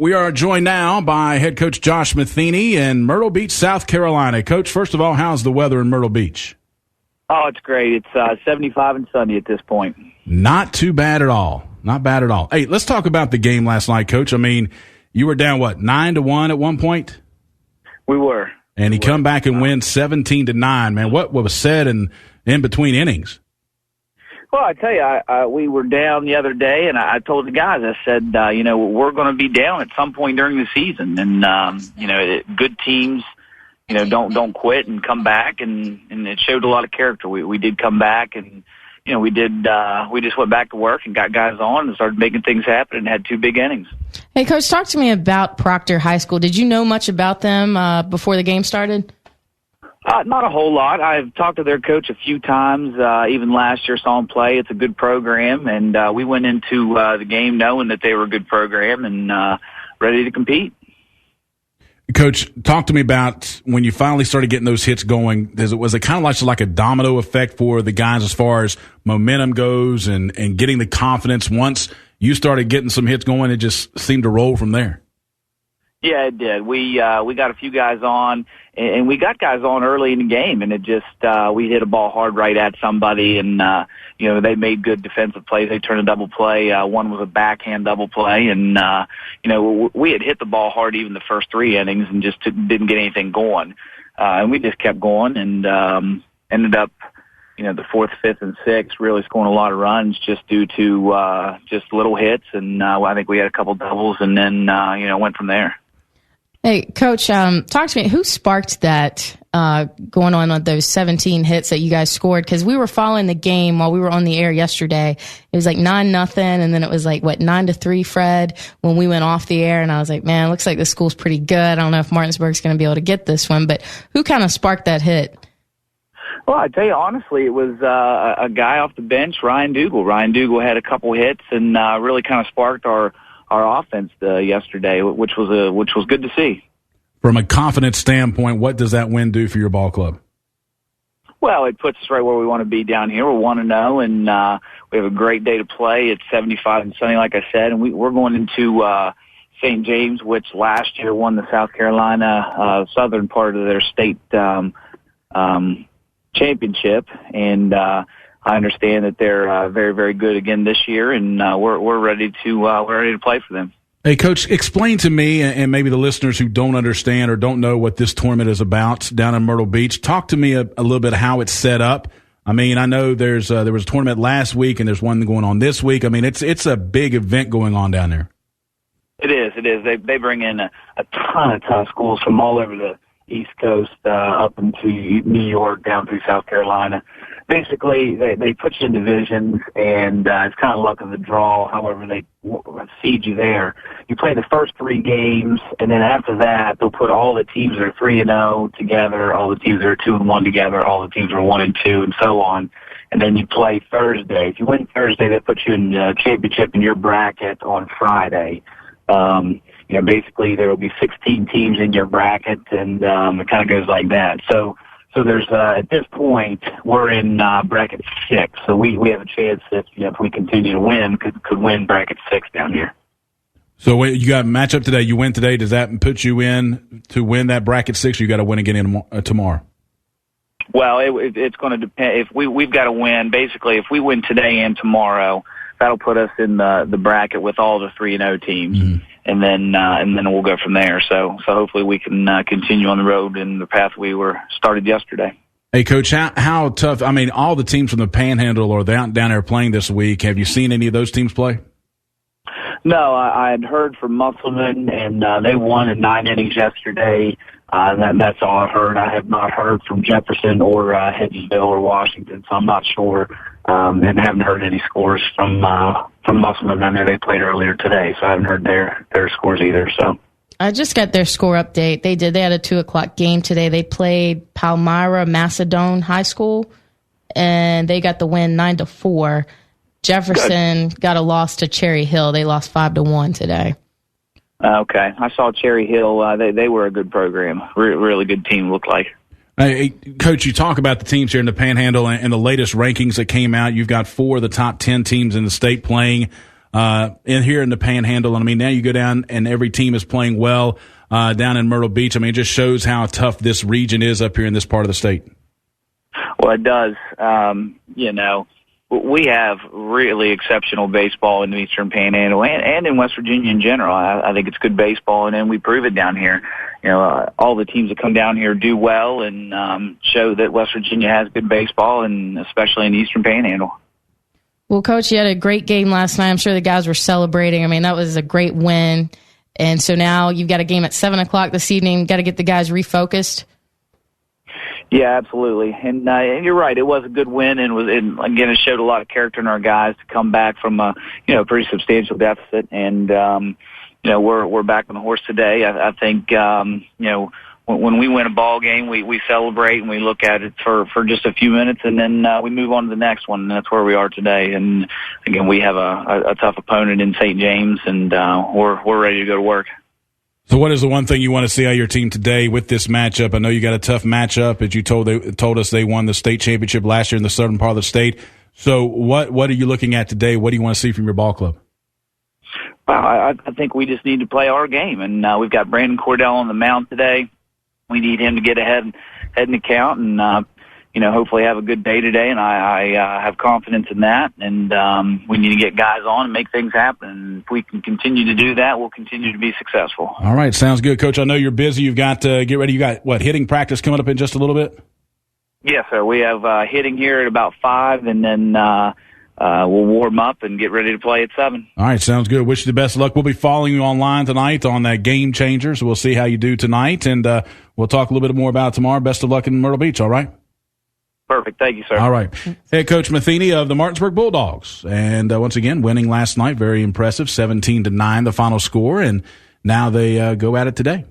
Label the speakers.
Speaker 1: We are joined now by head coach Josh Matheney in Myrtle Beach, South Carolina. Coach, first of all, how's the weather in Myrtle Beach?
Speaker 2: Oh, it's great. It's 75 and sunny at this point.
Speaker 1: Not too bad at all. Not bad at all. Hey, let's talk about the game last night, Coach. I mean, you were down, 9-1 at one point?
Speaker 2: We were.
Speaker 1: And you come back and win 17-9, man. What was said in between innings?
Speaker 2: Well, I tell you, we were down the other day, and I told the guys, I said, we're going to be down at some point during the season. And, good teams, don't quit and come back, and it showed a lot of character. We did come back, and, we just went back to work and got guys on and started making things happen and had 2 big innings.
Speaker 3: Hey, Coach, talk to me about Proctor High School. Did you know much about them before the game started?
Speaker 2: Not a whole lot. I've talked to their coach a few times, even last year, saw him play. It's a good program, and we went into the game knowing that they were a good program and ready to compete.
Speaker 1: Coach, talk to me about when you finally started getting those hits going. Was it kind of like a domino effect for the guys as far as momentum goes and getting the confidence? Once you started getting some hits going, it just seemed to roll from there.
Speaker 2: Yeah, it did. We got a few guys on, and we got guys on early in the game, and it just we hit a ball hard right at somebody, and they made good defensive plays. They turned a double play. One was a backhand double play, and we had hit the ball hard even the first 3 innings, and just didn't get anything going. And we just kept going, and ended up, the 4th, 5th, and 6th really scoring a lot of runs just due to just little hits, and I think we had a couple doubles, and then went from there.
Speaker 3: Hey, Coach, talk to me. Who sparked that going on with those 17 hits that you guys scored? Because we were following the game while we were on the air yesterday. It was like 9-0, and then it was like, 9-3, Fred, when we went off the air. And I was like, man, it looks like this school's pretty good. I don't know if Martinsburg's going to be able to get this one. But who kind of sparked that hit?
Speaker 2: Well, I tell you, honestly, it was a guy off the bench, Ryan Dougal. Ryan Dougal had a couple hits and really kind of sparked our offense yesterday, which was good to see. From
Speaker 1: a confidence standpoint, what does that win do for your ball club?
Speaker 2: Well, it puts us right where we want to be down here. We're 1-0, and we have a great day to play. It's 75 and sunny, like I said, and we're going into St. James, which last year won the South Carolina southern part of their state championship, and I understand that they're very, very good again this year, and we're ready to play for them.
Speaker 1: Hey, Coach, explain to me and maybe the listeners who don't understand or don't know what this tournament is about down in Myrtle Beach. Talk to me a little bit how it's set up. I mean, I know there was a tournament last week and there's one going on this week. I mean, it's a big event going on down there.
Speaker 2: It is. They bring in a ton of schools from all over the East Coast, up into New York, down through South Carolina. Basically, they put you in divisions, and it's kind of luck of the draw. However, they seed you there. You play the first 3 games, and then after that, they'll put all the teams that are 3-0 together, all the teams that are 2-1 together, all the teams that are 1-2, and so on. And then you play Thursday. If you win Thursday, they put you in the championship in your bracket on Friday. Basically there will be 16 teams in your bracket, and it kind of goes like that. So there's at this point we're in bracket 6, so we have a chance if we continue to win, could win bracket 6 down here.
Speaker 1: So you got a matchup today. You win today. Does that put you in to win that bracket 6? Or you got to win again tomorrow.
Speaker 2: Well, it's going to depend. If we've got to win, basically, if we win today and tomorrow, that'll put us in the bracket with all the 3-0 teams. Mm-hmm. And then we'll go from there. So hopefully we can continue on the road in the path we were started yesterday.
Speaker 1: Hey, Coach, how tough? I mean, all the teams from the Panhandle are down there playing this week. Have you seen any of those teams play?
Speaker 2: No, I had heard from Musselman, and they won in 9 innings yesterday. That's all I heard. I have not heard from Jefferson or Hedgesville or Washington, so I'm not sure. And haven't heard any scores from Musselman. I know they played earlier today, so I haven't heard their scores either. So
Speaker 3: I just got their score update. They had a 2:00 game today. They played Palmyra Macedon High School, and they got the win 9-4. Jefferson got a loss to Cherry Hill. They lost 5-1 today.
Speaker 2: Okay, I saw Cherry Hill. They were a good program, really good team. Looked like.
Speaker 1: Hey, Coach, you talk about the teams here in the Panhandle and the latest rankings that came out. You've got 4 of the top 10 teams in the state playing. in here in the Panhandle. And I mean, now you go down and every team is playing well down in Myrtle Beach. I mean, it just shows how tough this region is up here in this part of the state.
Speaker 2: Well, it does. We have really exceptional baseball in the Eastern Panhandle and in West Virginia in general. I think it's good baseball, and then we prove it down here. All the teams that come down here do well and show that West Virginia has good baseball, and especially in the Eastern Panhandle.
Speaker 3: Well, Coach, you had a great game last night. I'm sure the guys were celebrating. I mean, that was a great win. And so now you've got a game at 7 o'clock this evening. Got to get the guys refocused.
Speaker 2: Yeah, absolutely. And you're right. It was a good win, and again, it showed a lot of character in our guys to come back from a pretty substantial deficit. And we're back on the horse today. I think when we win a ball game, we celebrate and we look at it for just a few minutes, and then we move on to the next one. And that's where we are today. And again, we have a tough opponent in St. James, and we're ready to go to work.
Speaker 1: So what is the one thing you want to see out of your team today with this matchup? I know you got a tough matchup. As you told us they won the state championship last year in the southern part of the state. So what are you looking at today? What do you want to see from your ball club?
Speaker 2: Well, I think we just need to play our game. And we've got Brandon Cordell on the mound today. We need him to get ahead in the count and hopefully have a good day today, and I have confidence in that. And we need to get guys on and make things happen. And if we can continue to do that, we'll continue to be successful.
Speaker 1: All right, sounds good, Coach. I know you're busy. You've got to get ready. You got, hitting practice coming up in just a little bit?
Speaker 2: Yes, sir. We have hitting here at about 5, and then we'll warm up and get ready to play at 7.
Speaker 1: All right, sounds good. Wish you the best of luck. We'll be following you online tonight on that Game Changer, so we'll see how you do tonight, and we'll talk a little bit more about it tomorrow. Best of luck in Myrtle Beach, all right?
Speaker 2: Perfect. Thank you, sir.
Speaker 1: All right. Head coach Matheney of the Martinsburg Bulldogs. And once again, winning last night. Very impressive. 17-9, the final score. And now they go at it today.